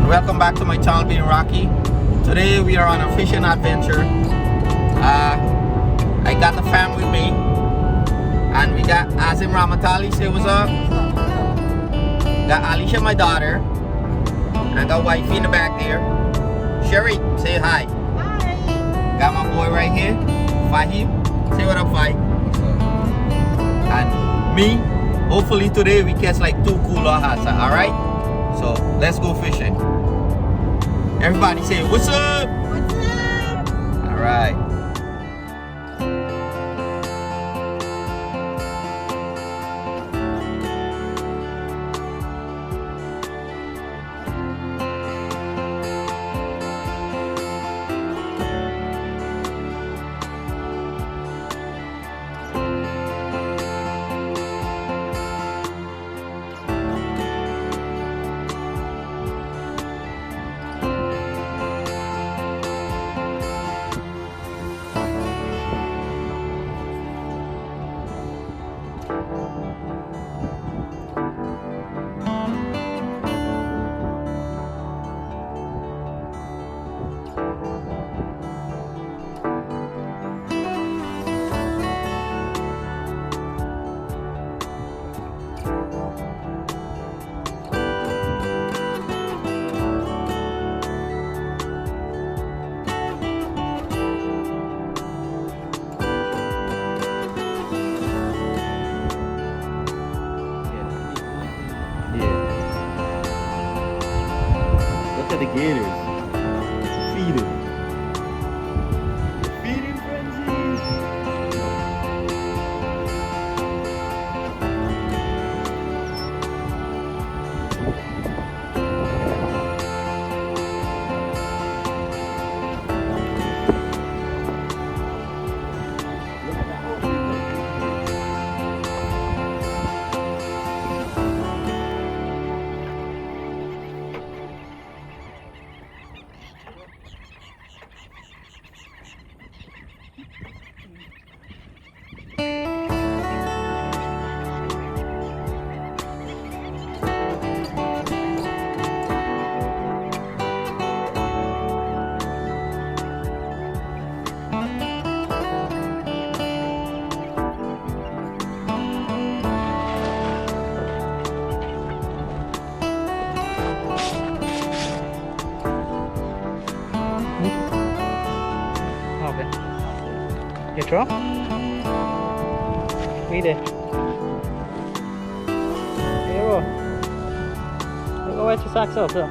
welcome back to my channel, being Rocky. Today we are on a fishing adventure. I got the fam with me, and we got Azim Ramatali, say what's up. Got Alicia, my daughter, and I got wifey in the back there. Sherry, say hi. Hi. Got my boy right here, Fahim. Say what up, Fahim. And me. Hopefully today we catch like 2 cooler hasa. Alright? So let's go fishing. Everybody say what's up? What's up? Alright. Look at the gators. Feeding. Feeding frenzy. You draw? Read it. Here you go. You go wet your socks up, so.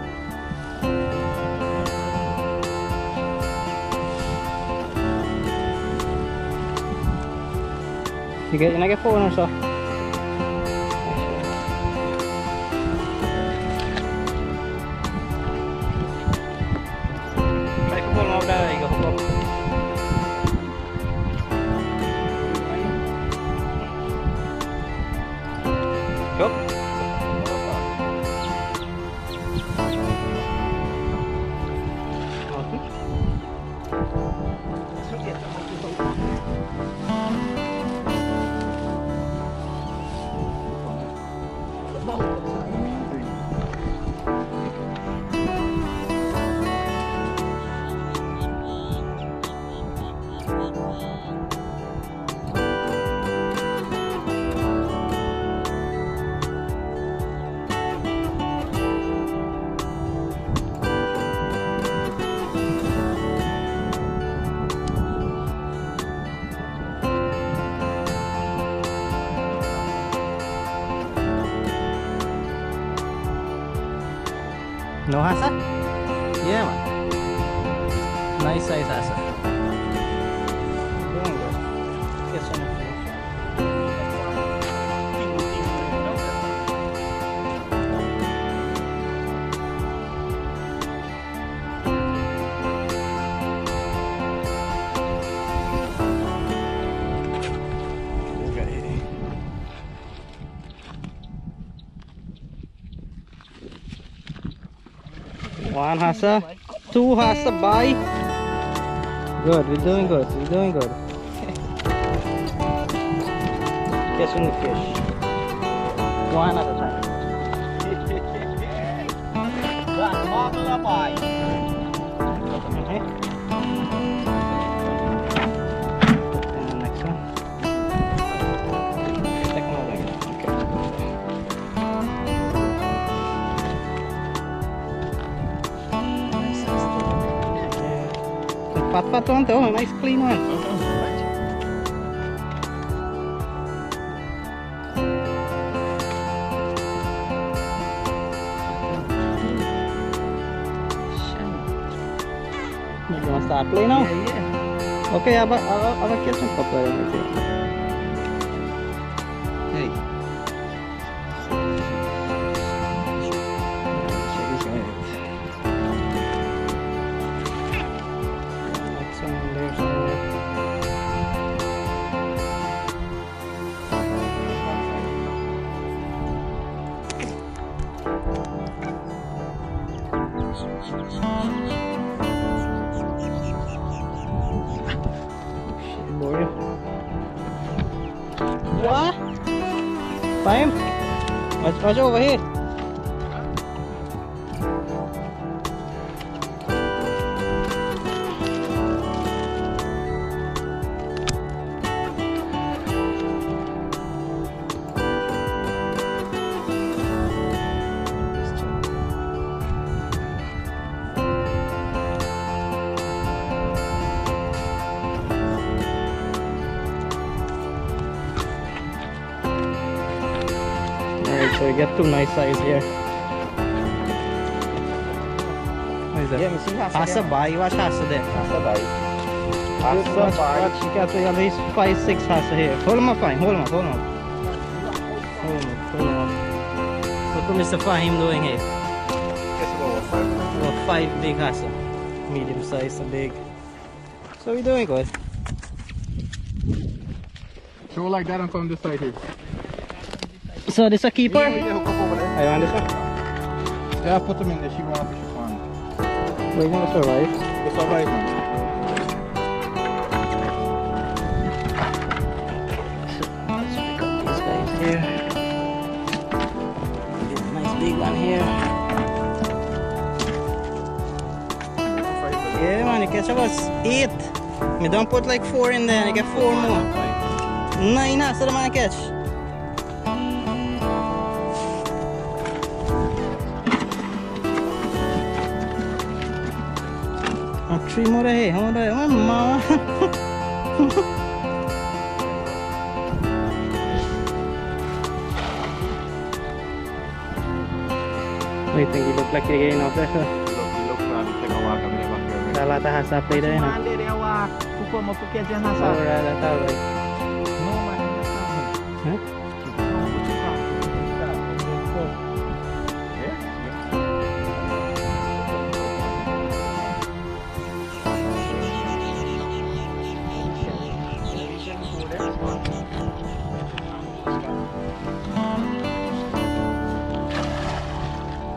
You not get 4 or so. Try to pull them out there, you go. Hook up. Go. No hasa? Yeah, man. Nice size hasa. Doing good. Get some fish. One hasa, 2 hasa, bye. Good, we're doing good, we're doing good. Catching the fish. One at a time. normal boy. Okay. And the next one. Second one again. Okay. Fat one though, a nice clean one. You want to start playing now? Yeah. Okay, I'll catch some couple of them. Hey. Next one there somewhere. Boy. What? Time? Watch over here. Alright, so we get two nice size here. What is that? Yeah, me see Hasa Bai, watch Hasa there. Hasabai. Watch, you got at least 5-6 Hasa here. Hold them up, fine. Hold them up. Hold them up. What is Mr. Fahim doing here? About 5 big Hasa. Medium size, a big. So we're doing good. Show like that and come this side here. So this a keeper? Yeah, hook up over there. I want this one. Yeah, put them in there. She won't have to ship on. We're gonna survive. It's alright, man. Let's pick up these guys here. Get a nice big one here. Yeah man, you catch about 8. Me don't put like 4 in there and you get 4 more. 9 Hasa the man catch. And 3 more here. How much? Oh mama. I think you look like you're getting off there. Look, take a walk and never hear me. Salah ta Hasa play there. Man, they walk. Who come up to catch your Hasa? Alright, that's alright. No man. Huh?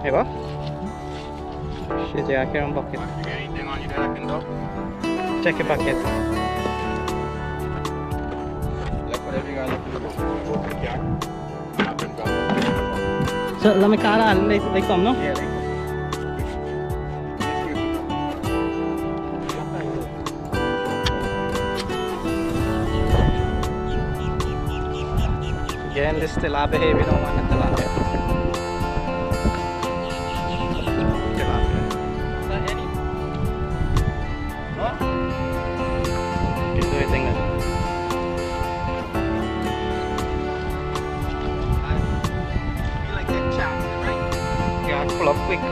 Hey, what? Shit, yeah, I can't bucket. You got anything on you that I can do? Check your bucket. Like whatever you got left to do. Go to the car. I've been gone. So, let me call they come, no? Yeah, they Again, this tilapia here, we don't want a tilapia. You do anything then. Be like that chance, right? Yeah, pull up quick.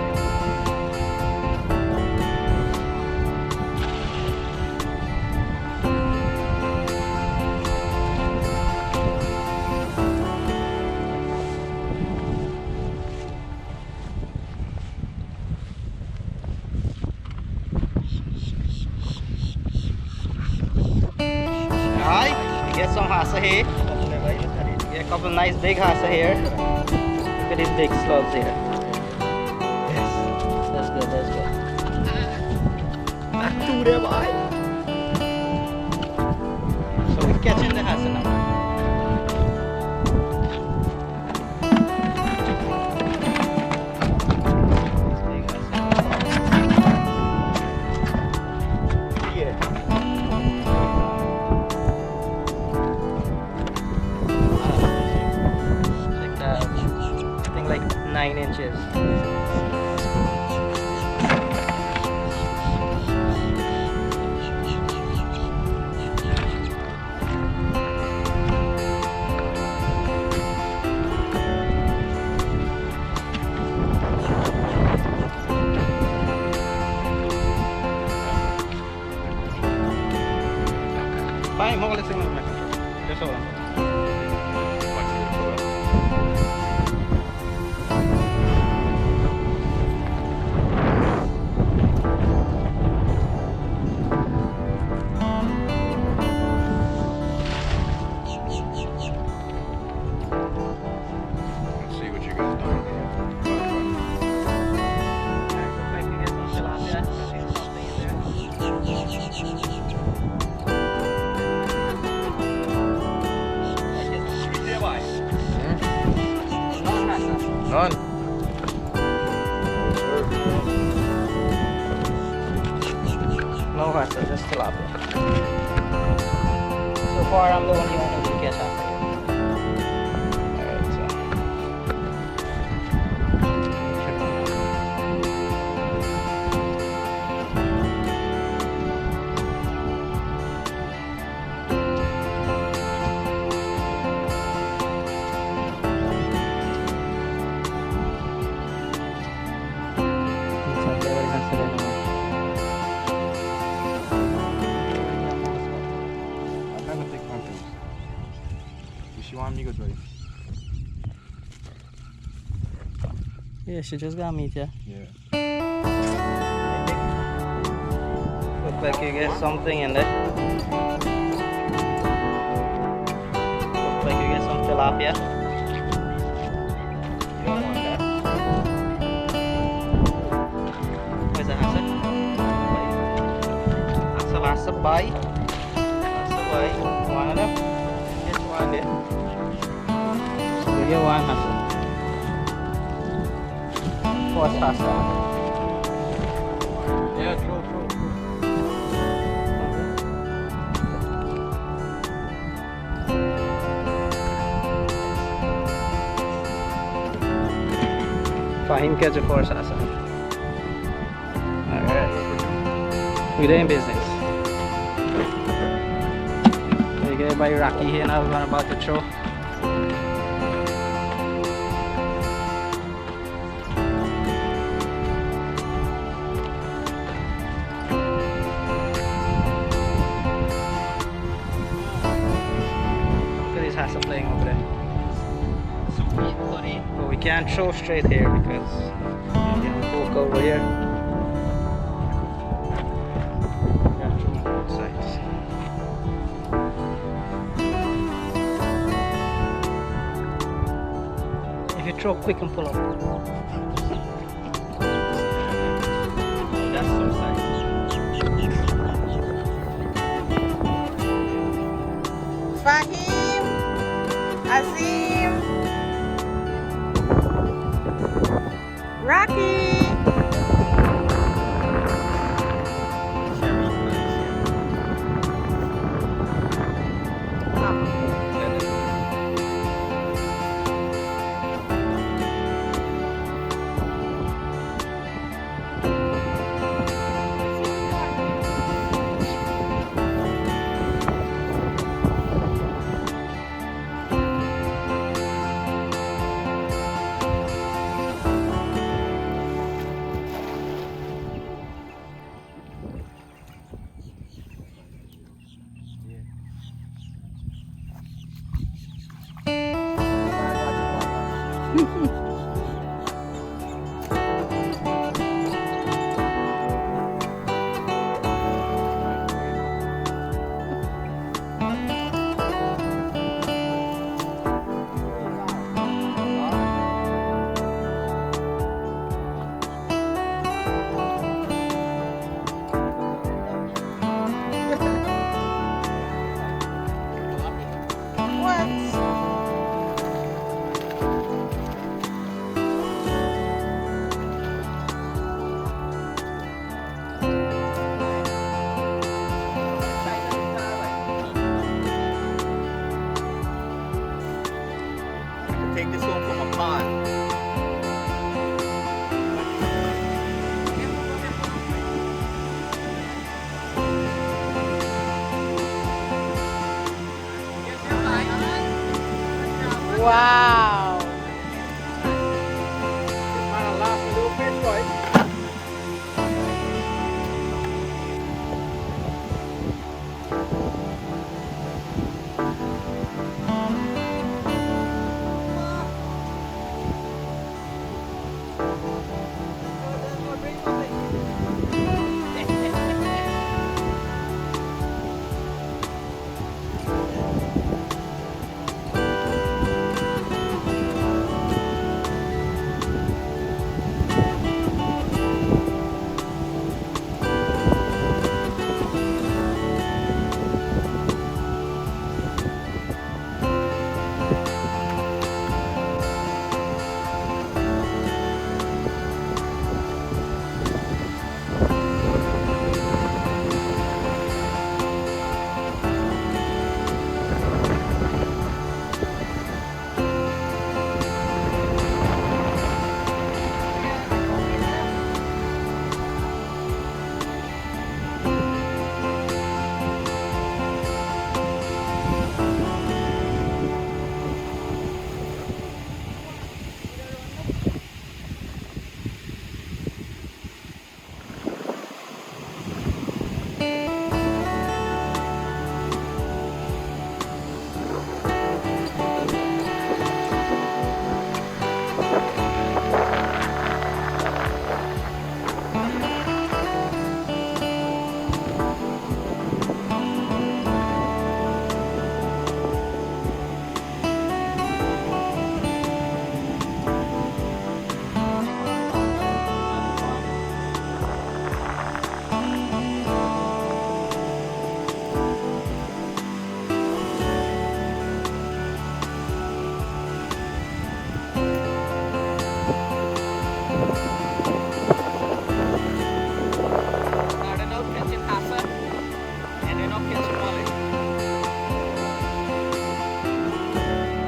Alright, we get some Hasa here. Get a couple nice big Hasa here. Look at these big slugs here. Yes, that's good, that's good. Back to there, boy. So we're catching the Hasa now. Big Hasa. 9 inches. Fine, more or less similar. Just hold on. Let's see what you got done here. None. No hassle, just tilapia. So far, I'm the only one who can catch hassle here. Alright, so. I'm gonna take my things. If she want me to drive. Yeah, she just got meat, yeah. Yeah. Look like you get something in there. Look like you get some tilapia. You don't want that. Where's the hassle? Hassle, bye. Hassle, bye. One of them. Just one there. So you get one hassle. First hassle. Yeah, throw. Fine, catch a first hassle. Alright. We're in business. We get by Rocky here now, we're about to throw. Look at this hassle playing over there. But we can't throw straight here because you know, poke over here. We gotta throw on both sides. If you throw quick and pull up. That's some size. Fahim, Azim, Rocky. Wow. My last little fish, boy.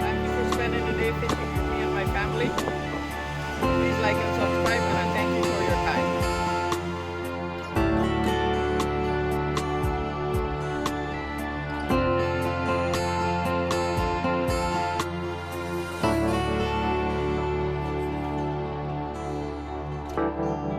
Thank you for spending the day fishing with me and my family. Please like and subscribe, and I thank you for your time.